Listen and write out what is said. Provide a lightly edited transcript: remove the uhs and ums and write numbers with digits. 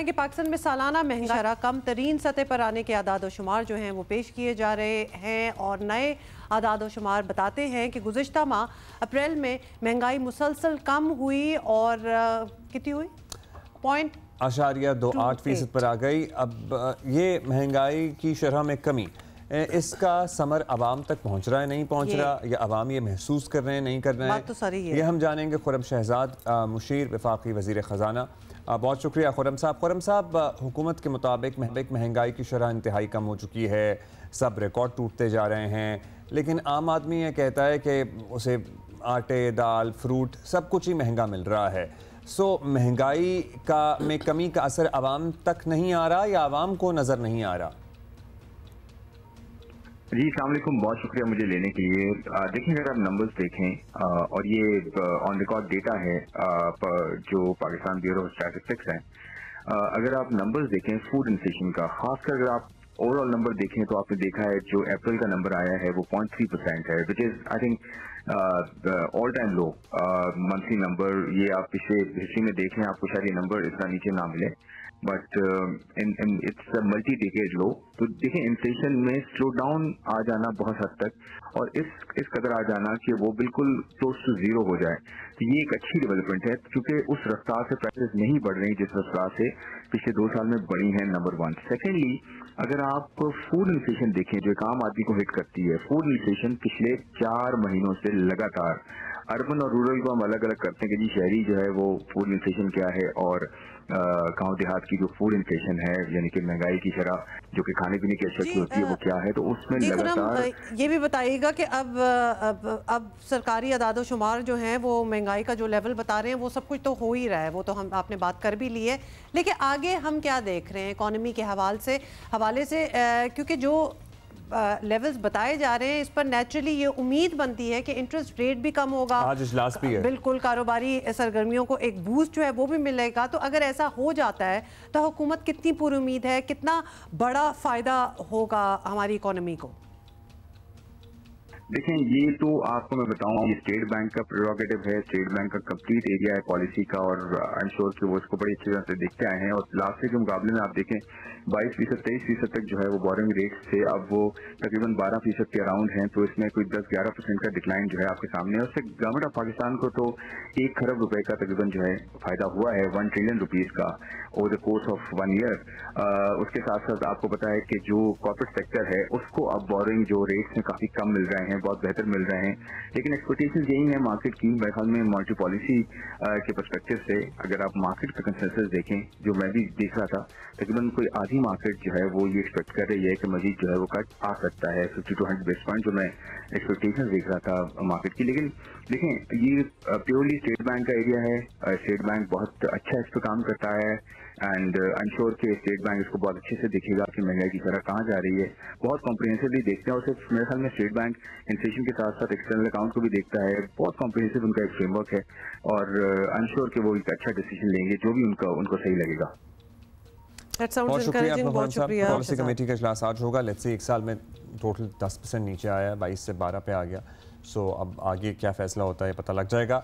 कि पाकिस्तान में सालाना महंगाई कम तरीन सतह पर आने के आदाद व शुमार जो हैं वो पेश किए जा रहे हैं और नए आदाद व शुमार बताते हैं कि गुज़िश्ता माह अप्रैल में महंगाई मुसलसल कम हुई और कितनी हुई 0.28% पर आ गई। अब ये महंगाई की शरह में कमी, इसका समर आवाम तक पहुंच रहा है, नहीं पहुंच रहा, या आवाम ये महसूस कर रहे हैं, नहीं कर रहे हैं, तो सारी ये हम जानेंगे। खुर्रम शहजाद मुशीर वफाकी वज़ीर ख़जाना, बहुत शुक्रिया खुर्रम साहब। खुर्रम साहब, हुकूमत के मुताबिक महंगाई की शरह इंतहाई कम हो चुकी है, सब रिकॉर्ड टूटते जा रहे हैं, लेकिन आम आदमी ये कहता है कि उसे आटे, दाल, फ्रूट सब कुछ ही महंगा मिल रहा है। महंगाई में कमी का असर आवाम तक नहीं आ रहा या आवाम को नज़र नहीं आ रहा? जी अस्सलाम वालेकुम, बहुत शुक्रिया मुझे लेने के लिए। देखिए, अगर आप नंबर्स देखें और ये ऑन रिकॉर्ड डेटा है जो पाकिस्तान ब्यूरो ऑफ स्टैटिस्टिक्स है, अगर आप नंबर्स देखें फूड इन्फ्लेशन का, खासकर अगर आप ओवरऑल नंबर देखें तो आपने देखा है जो अप्रैल का नंबर आया है वो 0.3% है, which is I think all time low monthly number. ये आप पिछले हिस्ट्री में देख लें, आपको शायद ये नंबर इतना नीचे ना मिले, but it's a multi decade low. तो देखिए, इन्फ्लेशन में स्लो डाउन आ जाना बहुत हद तक और इस कदर आ जाना कि वो बिल्कुल क्लोज टू जीरो हो जाए, तो ये एक अच्छी डेवलपमेंट है, क्योंकि उस रफ्तार से प्राइसेस नहीं बढ़ रही जिस रफ्तार से पिछले 2 साल में बढ़ी है, नंबर 1। सेकेंडली, अगर आप फूड इन्फ्लेशन देखें जो एक आम आदमी को हिट करती है, फूड इन्फ्लेशन पिछले 4 महीनों से लगातार, अर्बन और रूरल को हम अलग अलग करते हैं कि जी शहरी जो है वो फूड इन्फ्लेशन क्या है और गांव देहात की जो फूड इन्फ्लेशन है यानी कि महंगाई की शरह जो कि खाने पीने की अशिया की होती है वो क्या है, तो उसमें लगातार ये भी बताइएगा कि अब सरकारी आदाद शुमार जो हैं वो महंगाई का जो लेवल बता रहे हैं वो सब कुछ तो हो ही रहा है, वो तो हम आपने बात कर भी ली है, लेकिन आगे हम क्या देख रहे हैं इकोनॉमी के हवाले से क्योंकि जो लेवल्स बताए जा रहे हैं इस पर नेचुरली ये उम्मीद बनती है कि इंटरेस्ट रेट भी कम होगा, आज इजलास भी है, बिल्कुल कारोबारी सरगर्मियों को एक बूस्ट जो है वो भी मिलेगा। तो अगर ऐसा हो जाता है तो हुकूमत कितनी पूरी उम्मीद है, कितना बड़ा फायदा होगा हमारी इकोनॉमी को? देखें, ये तो आपको मैं बताऊं, ये स्टेट बैंक का प्रेरोगेटिव है, स्टेट बैंक का कंप्लीट एरिया है पॉलिसी का, और आई एम श्योर कि वो इसको बड़ी अच्छी तरह से देखते आए हैं। और लास्ट ईयर के मुकाबले में आप देखें 22%, 23% तक जो है वो बोरिंग रेट्स थे, अब वो तकरीबन 12% के अराउंड हैं, तो इसमें कोई 10-11% का डिक्लाइन जो है आपके सामने है। उससे गवर्नमेंट ऑफ पाकिस्तान को तो 1 खरब रुपए का तकरीबन जो है फायदा हुआ है, 1 ट्रिलियन रुपीज का over the course of 1 year. उसके साथ साथ आपको पता है कि जो कॉर्पोरेट सेक्टर है उसको अब बोरिंग जो रेट्स हैं काफी कम मिल रहे हैं, बहुत बेहतर मिल रहे हैं, लेकिन एक्सपेक्टेशंस यही है मार्केट की। मेरे ख्याल में मॉनेटरी पॉलिसी के पर्सपेक्टिव से अगर आप मार्केट का कंसेंसस देखें, जो मैं भी देख रहा था, तकरीबन कोई आधी मार्केट जो है वो ये एक्सपेक्ट कर रही है कि मजीद जो है वो कट आ सकता है, 50 to 100 बेस पॉइंट, जो मैं एक्सपेक्टेशन देख रहा था मार्केट की। लेकिन देखें, ये प्योरली स्टेट बैंक का एरिया है, स्टेट बैंक बहुत अच्छा इस पर काम करता है, एंड आई एम श्योर कि स्टेट बैंक इसको बहुत अच्छे से देखेगा कि महंगाई की शरह कहाँ जा रही है, बहुत कॉम्प्रिहेंसिवली देखते हैं। और सिर्फ मेरे ख्याल में स्टेट बैंक इन्फ्लेशन के साथ साथ एक्सटर्नल अकाउंट को भी देखता है, बहुत कॉम्प्रिहेंसिव उनका एक फ्रेमवर्क है, और आई एम श्योर कि वो एक अच्छा डिसीजन लेंगे जो भी उनको सही लगेगा। बहुत शुक्रिया फरमान साहब। पॉलिसी कमेटी का इजलास आज होगा। लेट्स से 1 साल में टोटल 10% नीचे आया, 22 से 12 पे आ गया। अब आगे क्या फैसला होता है पता लग जाएगा।